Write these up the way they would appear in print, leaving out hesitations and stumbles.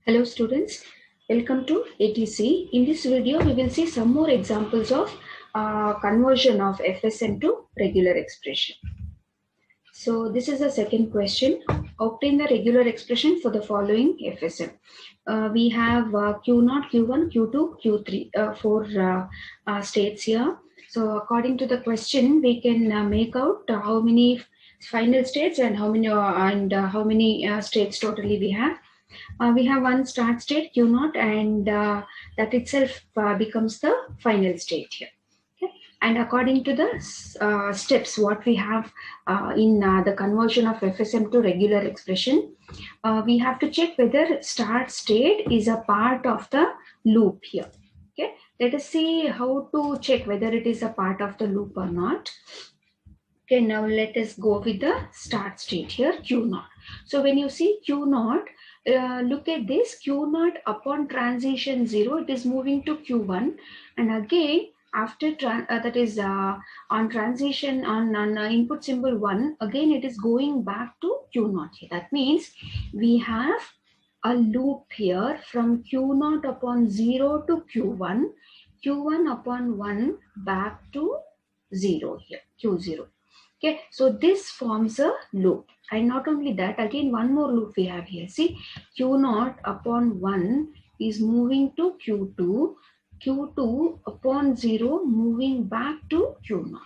Hello students, welcome to ATC. In this video, we will see some more examples of conversion of FSM to regular expression. So this is the second question. Obtain the regular expression for the following FSM. We have Q0, Q1, Q2, Q3, four states here. So according to the question, we can make out how many final states and how many states totally we have. We have one start state Q0 and that itself becomes the final state here. Okay. And according to the steps what we have in the conversion of FSM to regular expression, we have to check whether start state is a part of the loop here. Okay, let us see how to check whether it is a part of the loop or not. Okay, now let us go with the start state here, Q0. So when you see Q0, look at this, Q0 upon transition 0, it is moving to Q1. And again, after on transition on input symbol 1, again it is going back to Q0 here. That means we have a loop here from Q0 upon 0 to Q1, Q1 upon 1 back to 0 here, Q0. Okay, so this forms a loop. And not only that, again one more loop we have here. See, Q0 upon 1 is moving to Q2, Q2 upon 0 moving back to Q0.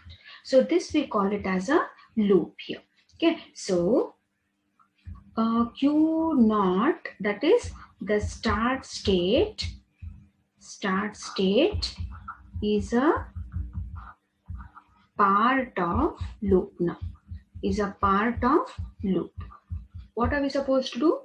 So this we call it as a loop here. Okay, so Q0, that is the start state is a part of loop now. Is a part of loop. What are we supposed to do?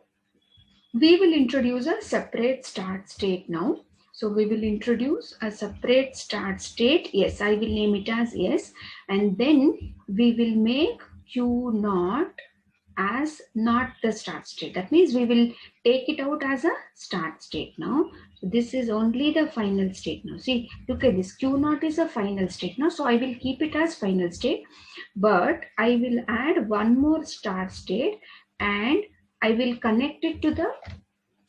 We will introduce a separate start state now. So we will introduce a separate start state. Yes, I will name it as yes. And then we will make Q0 as not the start state. That means we will take it out as a start state now. So this is only the final state now. See, look at this. Q0 is a final state now. So I will keep it as final state. But I will add one more start state and I will connect it to the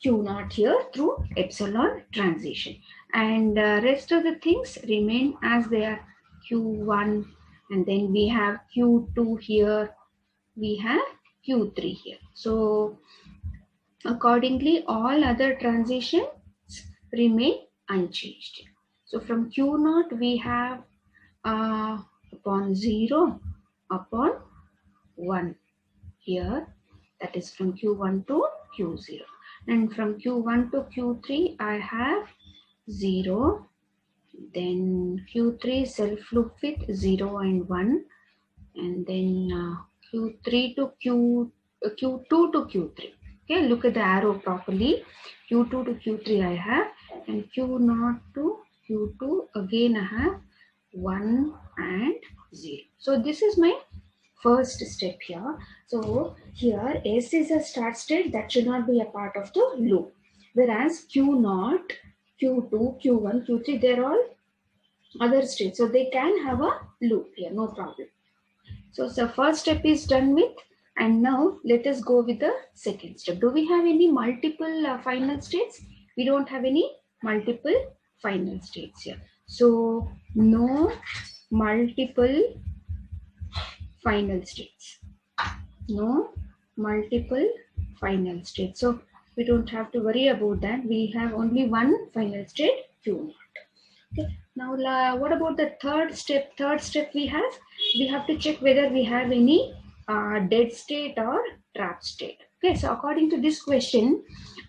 Q0 here through epsilon transition. And rest of the things remain as they are. Q1 and then we have Q2 here. We have Q3 here. So accordingly, all other transitions remain unchanged. So from Q0 we have upon 0 upon 1 here, that is from Q1 to Q0. And from Q1 to Q3 I have 0, then Q3 self loop with 0 and 1, and then Q3 to Q2 to Q3. Okay, look at the arrow properly. Q2 to Q3 I have, and Q0 to Q2 again I have 1 and 0. So this is my first step here. So here S is a start state that should not be a part of the loop. Whereas Q0, Q2, Q1, Q3, they're all other states. So they can have a loop here, no problem. So the first step is done with, and now let us go with the second step. Do we have any multiple final states? We don't have any multiple final states here. So no multiple final states. No multiple final states. So we don't have to worry about that. We have only one final state, Q0. Okay. Now what about the third step? Third step we have to check whether we have any dead state or trap state. Okay, so according to this question,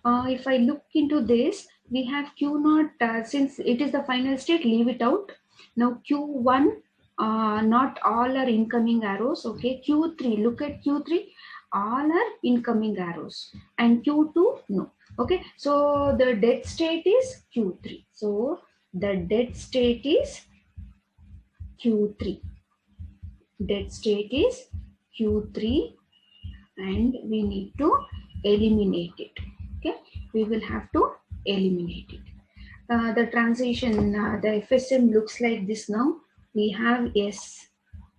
if I look into this, we have Q0, since it is the final state, leave it out. Now Q1, not all are incoming arrows. Okay, Q3, look at Q3, all are incoming arrows, and Q2, no. Okay, so the dead state is Q3. So the dead state is Q3. Dead state is Q3 and we need to eliminate it. Okay, we will have to eliminate it. The transition, the FSM looks like this now. We have S,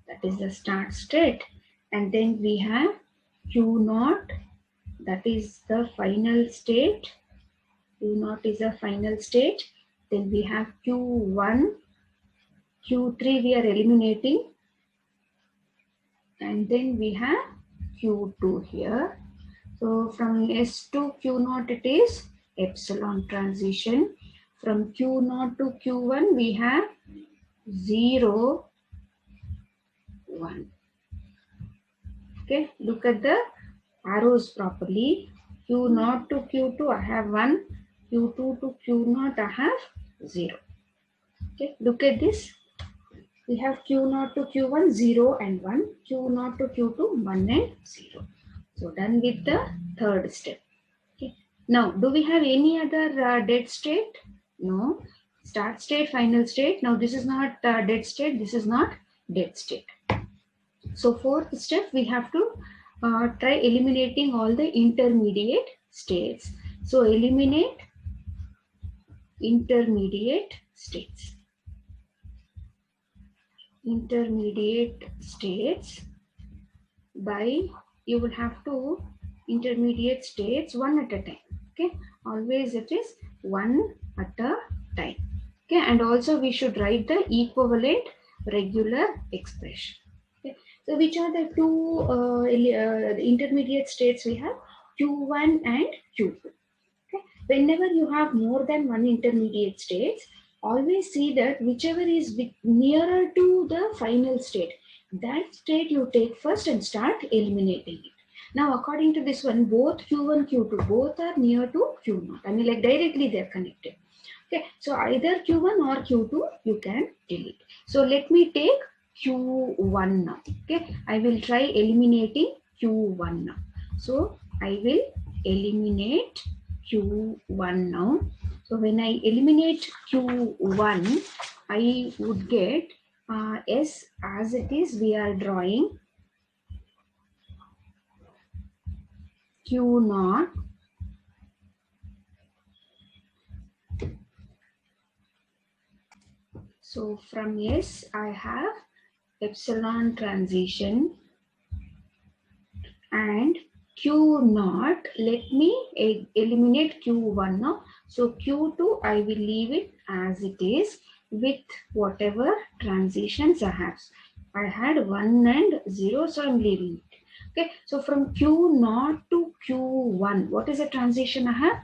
that is the start state, and then we have Q0, that is the final state, Q naught is a final state. Then we have Q1, Q3 we are eliminating, and then we have Q2 here. So from S to Q naught it is epsilon transition. From Q naught to Q1 we have 0, 1. Okay, look at the arrows properly. Q naught to Q2 I have 1, Q2 to Q naught I have 0. Okay, look at this. We have Q naught to Q1 0 and 1, Q naught to Q2 1 and 0. So done with the third step. Okay. Now, do we have any other dead state? No. Start state, final state. Now, this is not dead state. This is not dead state. So, fourth step, we have to try eliminating all the intermediate states. So, eliminate intermediate states. Intermediate states by, you will have to intermediate states one at a time. Okay, always it is one at a time. Okay, and also we should write the equivalent regular expression. Okay, so which are the two intermediate states we have? Q1 and Q2. Okay, whenever you have more than one intermediate states, always see that whichever is nearer to the final state, that state you take first and start eliminating it. Now, according to this one, both Q1, Q2, both are near to Q0. I mean, like directly they're connected. Okay, so either Q1 or Q2 you can delete. So let me take Q1 now. Okay, I will try eliminating Q1 now. So I will eliminate Q1 now. So when I eliminate Q1, I would get S as it is. We are drawing Q0 so from S I have epsilon transition and Q0. Let me eliminate Q1 now. So Q2 I will leave it as it is with whatever transitions I have. I had 1 and 0, so I'm leaving it. Okay, so from Q0 to Q1, what is the transition I have?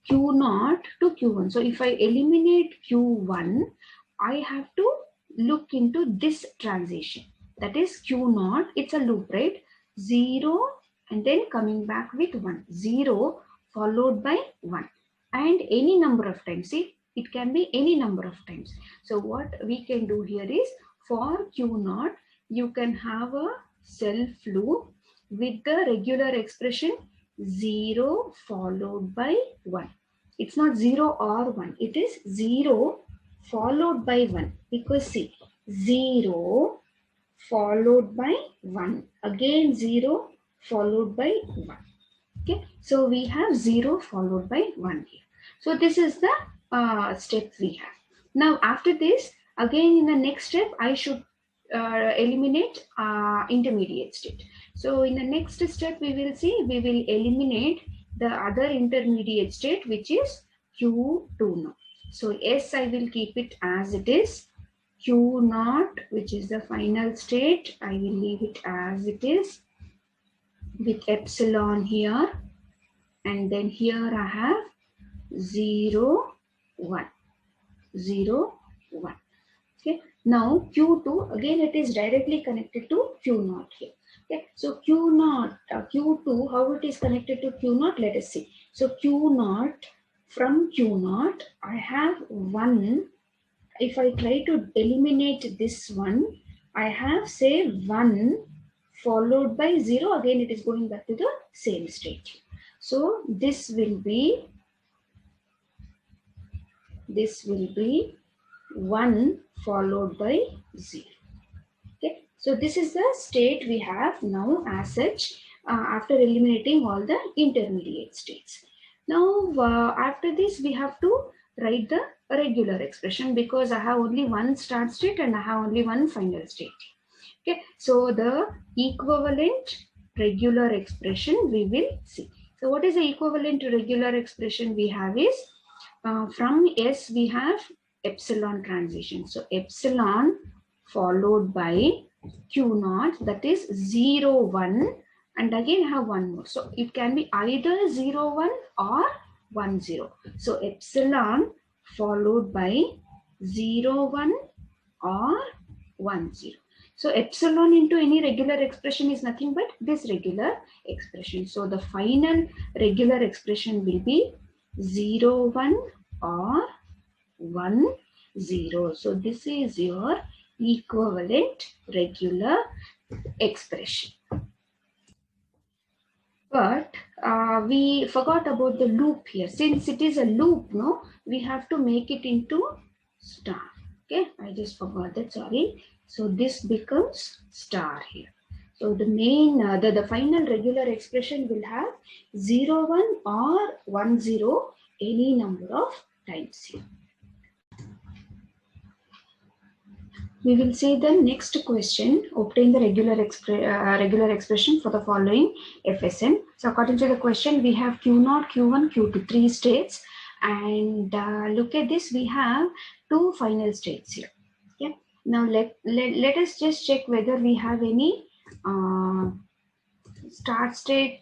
Q0 to Q1. So if I eliminate Q1, I have to look into this transition. That is Q0. It's a loop, right? 0 and then coming back with 1. 0 followed by 1. And any number of times. See, it can be any number of times. So what we can do here is for Q0, you can have a self loop with the regular expression 0 followed by 1. It's not 0 or 1. It is 0 followed by 1. Because see, 0 followed by 1. Again 0 followed by 1. Okay, so we have 0 followed by 1 here. So this is the step we have. Now after this, again in the next step, I should eliminate intermediate state. So in the next step, we will see, we will eliminate the other intermediate state, which is Q2 now. So S, I will keep it as it is. Q0, which is the final state, I will leave it as it is with epsilon here. And then here I have 0, 1, 0, 1. Okay. Now Q2, again it is directly connected to Q0 here. Okay. So Q0, Q2, how it is connected to Q0? Let us see. So Q0, from Q0, I have 1. If I try to eliminate this one, I have say 1 followed by 0. Again, it is going back to the same state. So this will be 1 followed by 0. Okay. So this is the state we have now as such after eliminating all the intermediate states. Now after this we have to write the regular expression because I have only one start state and I have only one final state. Okay, so the equivalent regular expression we will see. So what is the equivalent regular expression we have is From S we have epsilon transition. So epsilon followed by Q naught, that is 0, 1, and again have one more. So it can be either 0, 1 or 1, 0. So epsilon followed by 0, 1 or 1, 0. So epsilon into any regular expression is nothing but this regular expression. So the final regular expression will be 0, 1 or 1, 0. So this is your equivalent regular expression. But we forgot about the loop here. Since it is a loop, no, we have to make it into star. Okay, I just forgot that, sorry. So this becomes star here. So the main, the final regular expression will have 0, 1 or 1, 0 any number of times here. We will see the next question. Obtain the regular expression for the following FSM. So according to the question, we have Q0, Q1, Q2, 3 states. And look at this, we have 2 final states here. Okay. Now let us just check whether we have any start state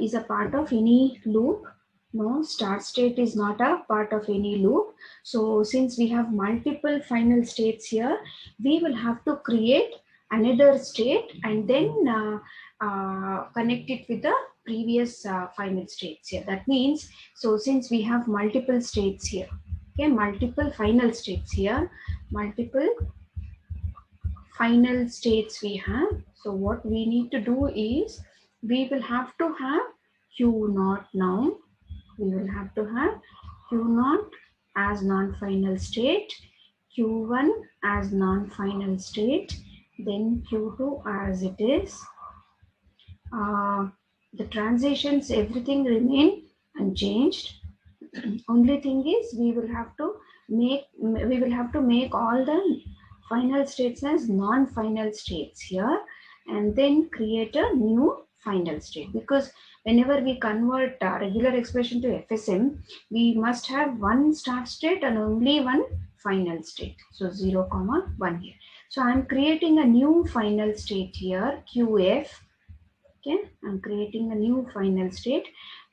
is a part of any loop. No, start state is not a part of any loop. So since we have multiple final states here, we will have to create another state and then connect it with the previous final states here. That means, so since we have multiple states here, okay, multiple final states here, multiple final states we have. So what we need to do is, we will have to have Q0 now. We will have to have Q0 as non-final state, Q1 as non-final state, then Q2 as it is. The transitions, everything remain unchanged. Only thing is, we will have to make all the final states as non-final states here, and then create a new final state, because whenever we convert regular expression to FSM, we must have one start state and only one final state. So 0, 1 here. So I'm creating a new final state here, QF. Okay, I'm creating a new final state,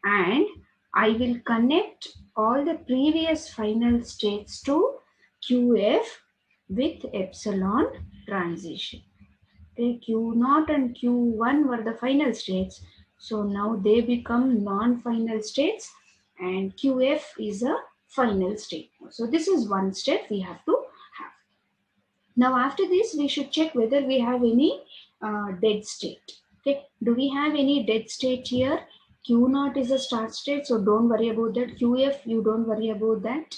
and I will connect all the previous final states to QF with epsilon transition. Okay, Q0 and Q1 were the final states. So now they become non-final states, and QF is a final state. So this is one step we have to have. Now after this, we should check whether we have any dead state. Okay, do we have any dead state here? Q0 is a start state, so don't worry about that. QF, you don't worry about that.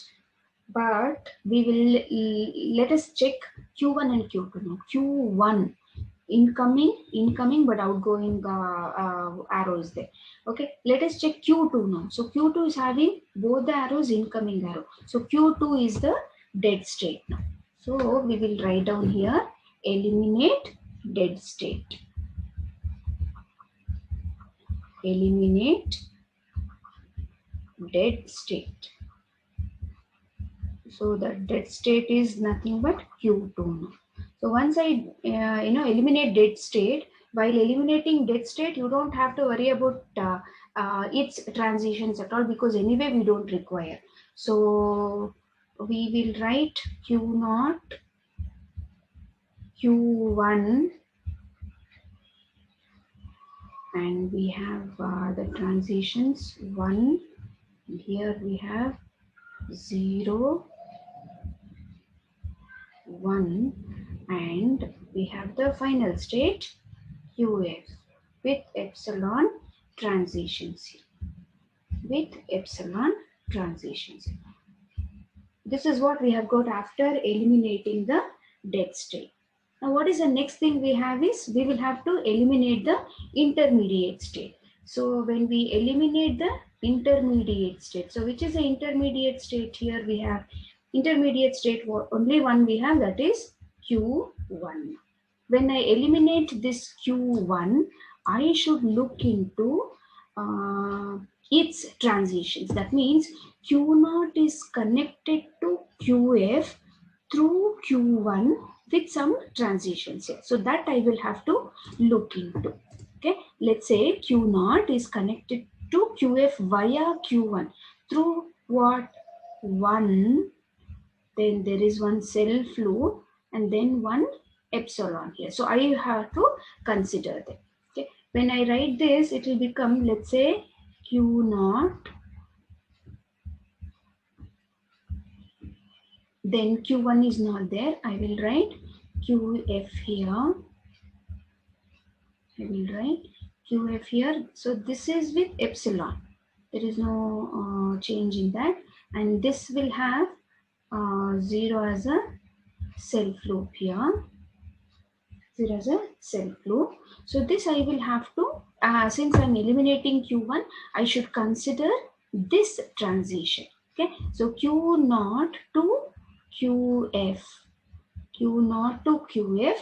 But we will, let us check Q1 and Q2 now. Q1, incoming, but outgoing arrows there. Okay, let us check Q2 now. So Q2 is having both the arrows, incoming arrow. So Q2 is the dead state now. So we will write down here, eliminate dead state. Eliminate dead state. So the dead state is nothing but Q2 now. So once I eliminate dead state, while eliminating dead state, you don't have to worry about its transitions at all, because anyway we don't require. So we will write Q0, Q1, and we have the transitions 1. Here we have 0, 1, and we have the final state QF with epsilon transitions here. With epsilon transitions. This is what we have got after eliminating the dead state. Now what is the next thing we have is, we will have to eliminate the intermediate state. So when we eliminate the intermediate state, so which is the intermediate state here? We have intermediate state, only one we have, that is Q1. When I eliminate this Q1, I should look into its transitions. That means Q0 is connected to QF through Q1 with some transitions here. So that I will have to look into. Okay, let's say Q0 is connected to QF via Q1 through what? One, then there is one self loop, and then one epsilon here. So I have to consider that. Okay, when I write this, it will become, let's say, Q0, then Q1 is not there. I will write QF here. I will write QF here. So this is with epsilon. There is no change in that. And this will have 0 as a self loop here. 0 as a self loop. So this I will have to, since I'm eliminating Q1, I should consider this transition. Okay, so Q0 to QF, Q0 to QF,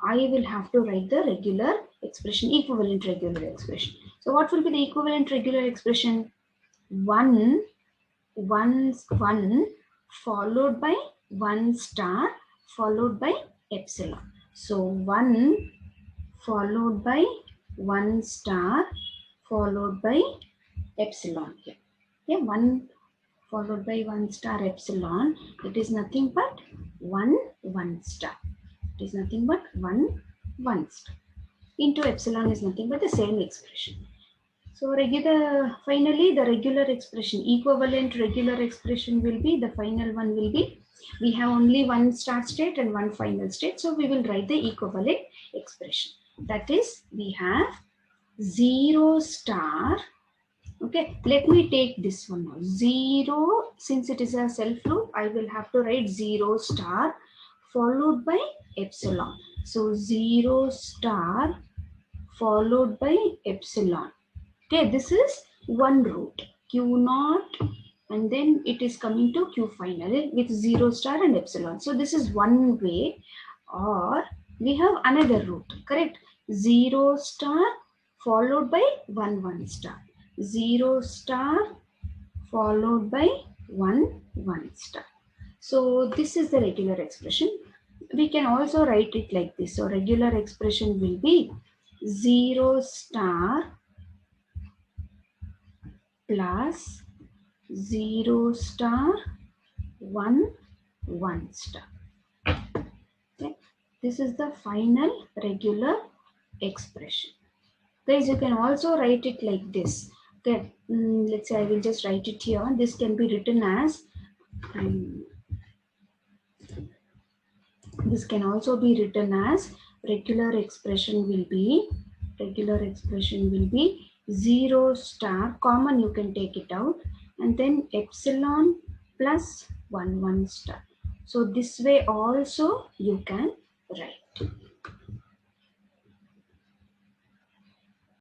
I will have to write the regular expression, equivalent regular expression. So what will be the equivalent regular expression? 1 followed by 1 star followed by epsilon. So 1 followed by 1 star followed by epsilon here. Yeah, 1 followed by 1 star epsilon. It is nothing but 1 star. It is nothing but 1 star. Into epsilon is nothing but the same expression. So finally the regular expression, equivalent regular expression will be, the final one will be, we have only 1 start state and 1 final state. So we will write the equivalent expression. That is, we have 0 star. Okay, let me take this one now. 0, since it is a self loop, I will have to write 0 star followed by epsilon. So 0 star followed by epsilon. Okay, this is one route, Q0, and then it is coming to Q final with 0 star and epsilon. So this is one way, or we have another route, correct? 0 star followed by 1 star. 0 star followed by 1 star. So this is the regular expression. We can also write it like this. So regular expression will be 0 star plus 0 star 1 star. Okay. This is the final regular expression. Guys, you can also write it like this. Okay, let's say I will just write it here. This can be written as, this can also be written as regular expression will be 0 star, common you can take it out, and then epsilon plus 1 star. So this way also you can write.